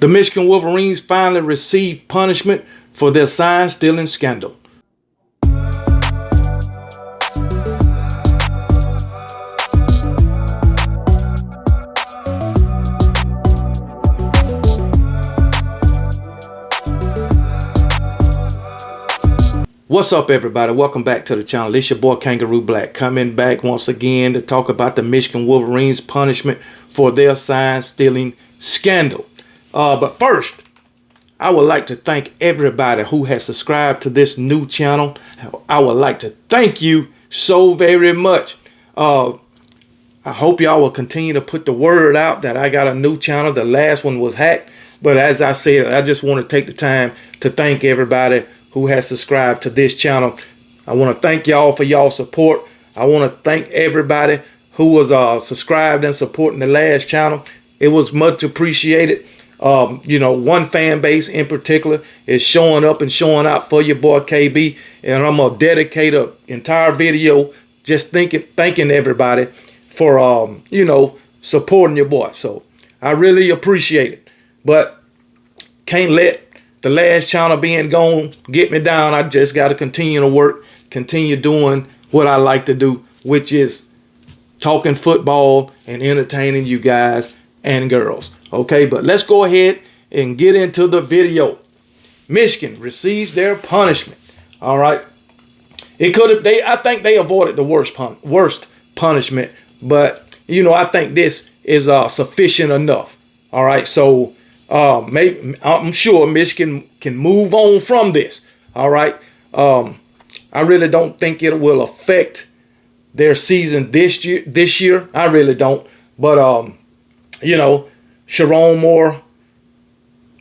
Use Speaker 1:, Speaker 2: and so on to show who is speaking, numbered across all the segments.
Speaker 1: The Michigan Wolverines finally received punishment for their sign stealing scandal. What's up, everybody? Welcome back to the channel. It's your boy Kangaroo Black, coming back once again to talk about the Michigan Wolverines punishment for their sign stealing scandal. But first, I would like to thank everybody who has subscribed to this new channel. I would like to thank you so very much. I hope y'all will continue to put the word out that I got a new channel. The last one was hacked. But as I said, I just want to take the time to thank everybody who has subscribed to this channel. I want to thank y'all for y'all support. I want to thank everybody who was subscribed and supporting the last channel. It was much appreciated. One fan base in particular is showing up and showing out for your boy KB, and I'm gonna dedicate an entire video just thanking everybody for supporting your boy. So I really appreciate it, but can't let the last channel being gone get me down. I just got to continue to work, continue doing what I like to do, which is talking football and entertaining you guys and girls. Okay, but let's go ahead and get into the video. Michigan receives their punishment. All right. I think they avoided the worst punishment, but I think this is sufficient enough. All right. So maybe I'm sure Michigan can move on from this. All right. I really don't think it will affect their season this year. I really don't. But Sharon Moore,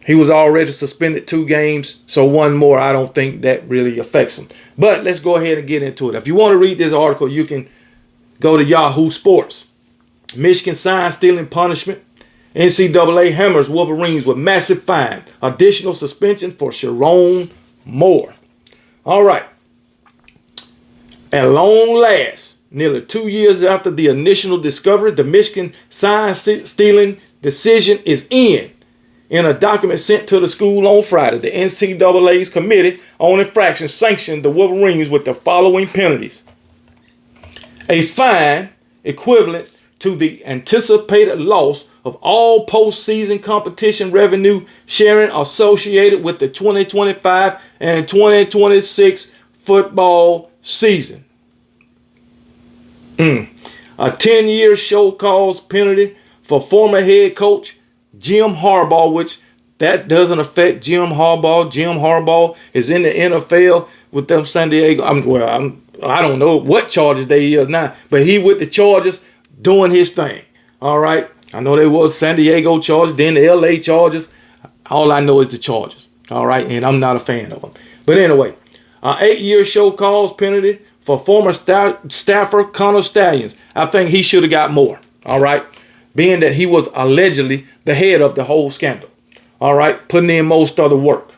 Speaker 1: he was already suspended 2 games, so one more, I don't think that really affects him. But let's go ahead and get into it. If you want to read this article, you can go to Yahoo Sports. Michigan sign stealing punishment. NCAA hammers Wolverines with massive fine. Additional suspension for Sharon Moore. All right. At long last, nearly 2 years after the initial discovery, the Michigan sign stealing decision is in. In a document sent to the school on Friday, the NCAA's Committee on Infractions sanctioned the Wolverines with the following penalties. A fine equivalent to the anticipated loss of all postseason competition revenue sharing associated with the 2025 and 2026 football season. A 10-year show cause penalty for former head coach Jim Harbaugh, which that doesn't affect Jim Harbaugh. Jim Harbaugh is in the NFL with them San Diego. I don't know what charges they is now, but he with the Chargers doing his thing. All right. I know there was San Diego Chargers, then the LA Chargers. All I know is the Chargers. All right. And I'm not a fan of them. But anyway, 8-year show cause penalty for former staffer Connor Stallions. I think he should have got more. All right. Being that he was allegedly the head of the whole scandal. All right. Putting in most of the work.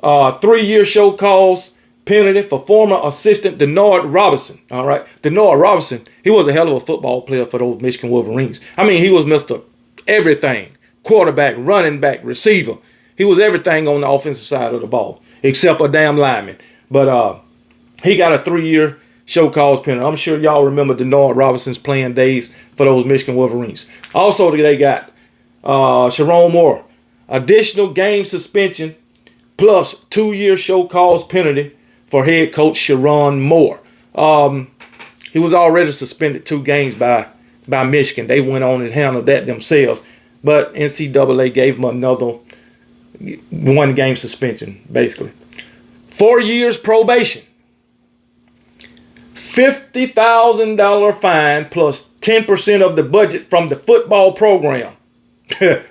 Speaker 1: 3-year show cause penalty for former assistant Denard Robinson. All right. Denard Robinson, he was a hell of a football player for those Michigan Wolverines. I mean, he was Mr. Everything. Quarterback, running back, receiver. He was everything on the offensive side of the ball, except a damn lineman. But he got a 3-year show cause penalty. I'm sure y'all remember Denard Robinson's playing days for those Michigan Wolverines. Also, they got Sharon Moore. Additional game suspension plus 2-year show cause penalty for head coach Sharon Moore. He was already suspended 2 games by Michigan. They went on and handled that themselves. But NCAA gave him another 1-game suspension, basically. 4 years probation. $50,000 fine plus 10% of the budget from the football program.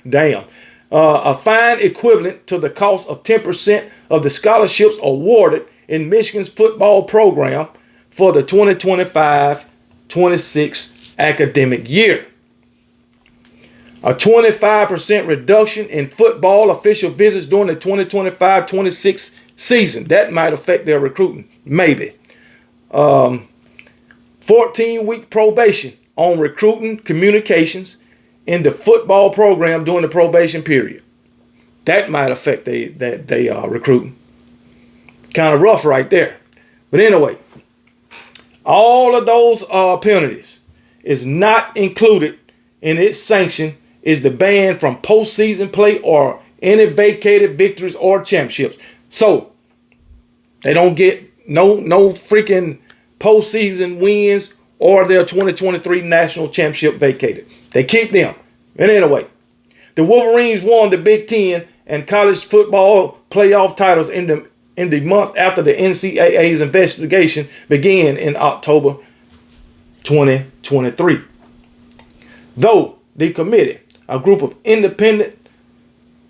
Speaker 1: Damn. A fine equivalent to the cost of 10% of the scholarships awarded in Michigan's football program for the 2025-26 academic year. A 25% reduction in football official visits during the 2025-26 season. That might affect their recruiting. Maybe. 14-week probation on recruiting communications in the football program during the probation period. that might affect they recruiting. Kind of rough right there. But anyway, all of those penalties is not included in its sanction is the ban from postseason play or any vacated victories or championships. So they don't get no freaking postseason wins or their 2023 national championship vacated. They keep them. And anyway, the Wolverines won the Big Ten and college football playoff titles in the months after the NCAA's investigation began in October 2023. Though the committee, a group independent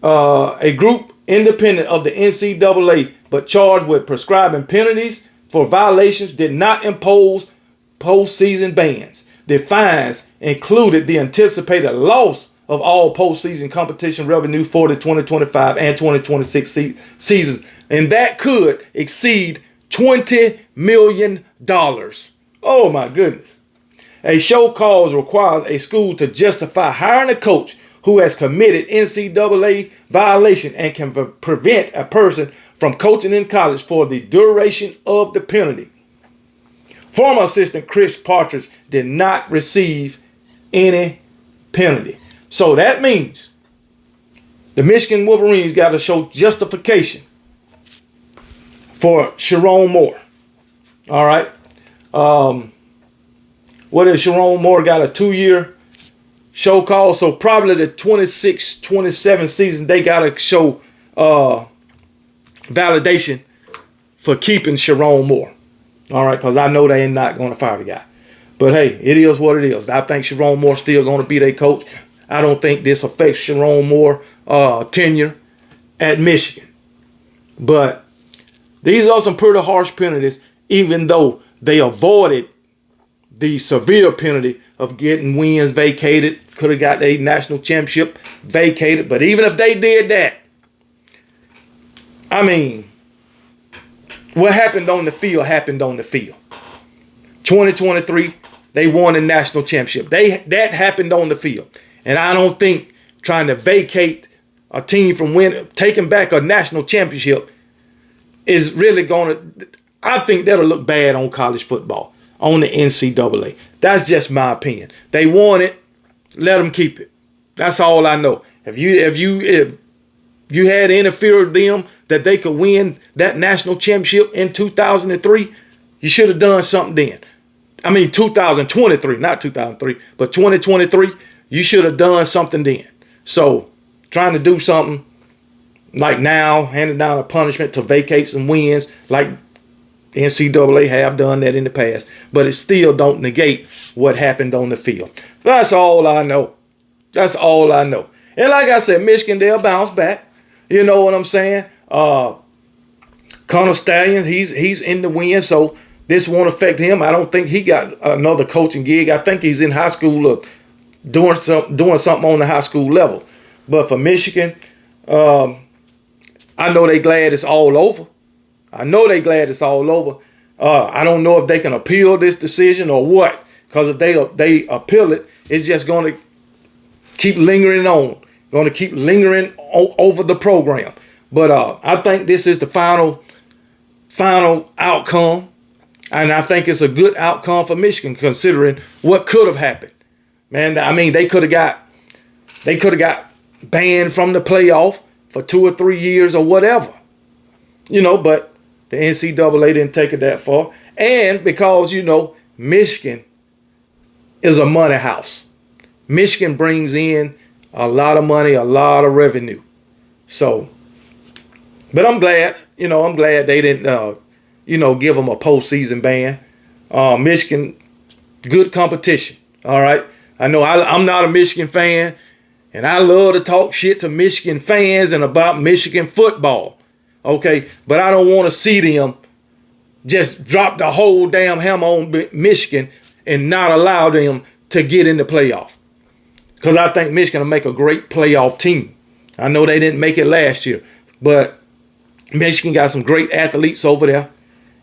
Speaker 1: of the NCAA, but charged with prescribing penalties for violations, did not impose postseason bans. The fines included the anticipated loss of all postseason competition revenue for the 2025 and 2026 seasons, and that could exceed $20 million. Oh my goodness. A show cause requires a school to justify hiring a coach who has committed NCAA violation and can prevent a person from coaching in college for the duration of the penalty. Former assistant Chris Partridge did not receive any penalty. So that means the Michigan Wolverines got to show justification for Sharon Moore. All right. What is Sharon Moore got a 2-year show call? So probably the 26-27 season, they got to show validation for keeping Sharon Moore. All right, because I know they ain't not going to fire the guy. But hey, it is what it is. I think Sharon Moore's still going to be their coach. I don't think this affects Sharon Moore tenure at Michigan. But these are some pretty harsh penalties, even though they avoided the severe penalty of getting wins vacated. Could have got a national championship vacated. But even if they did that, I mean, what happened on the field happened on the field. 2023, they won the national championship. That happened on the field. And I don't think trying to vacate a team from taking back a national championship is really going to, I think that'll look bad on college football, on the NCAA. That's just my opinion. They won it, let them keep it. That's all I know. If you had interfered with them that they could win that national championship in 2003, you should have done something then. I mean 2023, not 2003, but 2023, you should have done something then. So trying to do something like now, handing down a punishment to vacate some wins, like the NCAA have done that in the past, but it still don't negate what happened on the field. That's all I know. That's all I know. And like I said, Michigan, they'll bounce back. You know what I'm saying? Connor Stallion, he's in the win, so this won't affect him. I don't think he got another coaching gig. I think he's in high school doing something on the high school level. But for Michigan, I know they glad it's all over. I know they glad it's all over. I don't know if they can appeal this decision or what. Because if they appeal it, it's just going to keep lingering on. Going to keep lingering over the program. But I think this is the final outcome. And I think it's a good outcome for Michigan considering what could have happened. Man, I mean, they could have got banned from the playoff for 2 or 3 years or whatever. You know, but the NCAA didn't take it that far. And because, you know, Michigan is a money house. Michigan brings in a lot of money, a lot of revenue. So, but I'm glad they didn't, give them a postseason ban. Michigan, good competition. All right. I know I'm not a Michigan fan, and I love to talk shit to Michigan fans and about Michigan football. Okay. But I don't want to see them just drop the whole damn hammer on Michigan and not allow them to get in the playoff. Because I think Michigan will make a great playoff team. I know they didn't make it last year, but Michigan got some great athletes over there.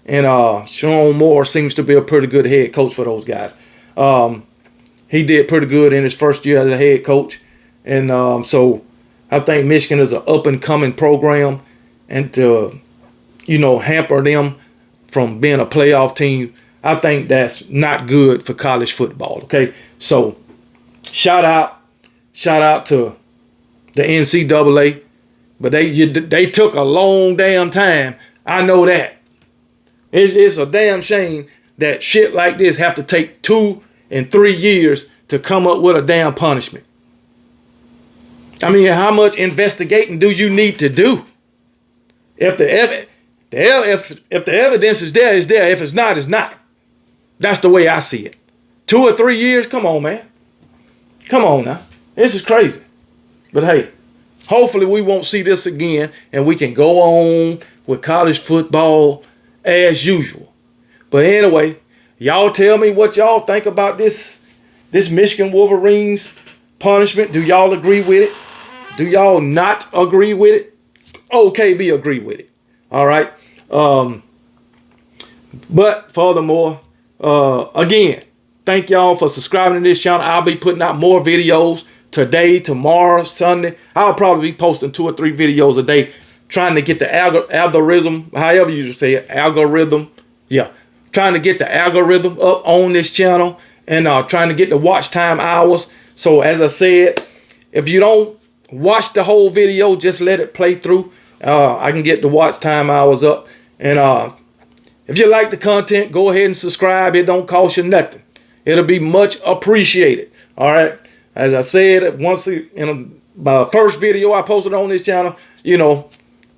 Speaker 1: And Sharon Moore seems to be a pretty good head coach for those guys. He did pretty good in his first year as a head coach. And so I think Michigan is an up-and-coming program, and to, hamper them from being a playoff team, I think that's not good for college football, okay? So, shout out to the NCAA, but they took a long damn time. I know that. It's a damn shame that shit like this have to take 2 and 3 years to come up with a damn punishment. I mean, how much investigating do you need to do? If the evidence is there, it's there. If it's not, it's not. That's the way I see it. 2 or 3 years? Come on, man. Come on now. This is crazy. But hey, hopefully we won't see this again and we can go on with college football as usual. But anyway, y'all tell me what y'all think about this Michigan Wolverines punishment. Do y'all agree with it? Do y'all not agree with it? OKB agree with it. All right. But furthermore, again, thank y'all for subscribing to this channel. I'll be putting out more videos today, tomorrow, Sunday. I'll probably be posting 2 or 3 videos a day, trying to get the algorithm, however you say it, algorithm. Yeah, trying to get the algorithm up on this channel, and trying to get the watch time hours. So as I said, if you don't watch the whole video, just let it play through. I can get the watch time hours up. And if you like the content, go ahead and subscribe. It don't cost you nothing. It'll be much appreciated. All right. As I said, once in my first video I posted on this channel,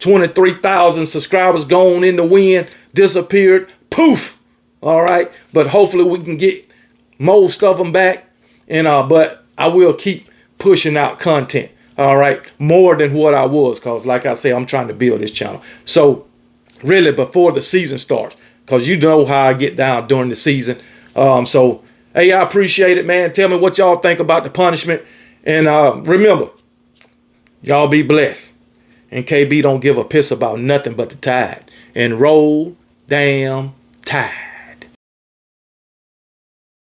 Speaker 1: 23,000 subscribers gone in the wind, disappeared, poof. All right. But hopefully we can get most of them back. And but I will keep pushing out content. All right. More than what I was, because like I say, I'm trying to build this channel. So really before the season starts, because you know how I get down during the season. So, hey, I appreciate it, man. Tell me what y'all think about the punishment. And remember, y'all be blessed. And KB don't give a piss about nothing but the Tide. And roll damn Tide.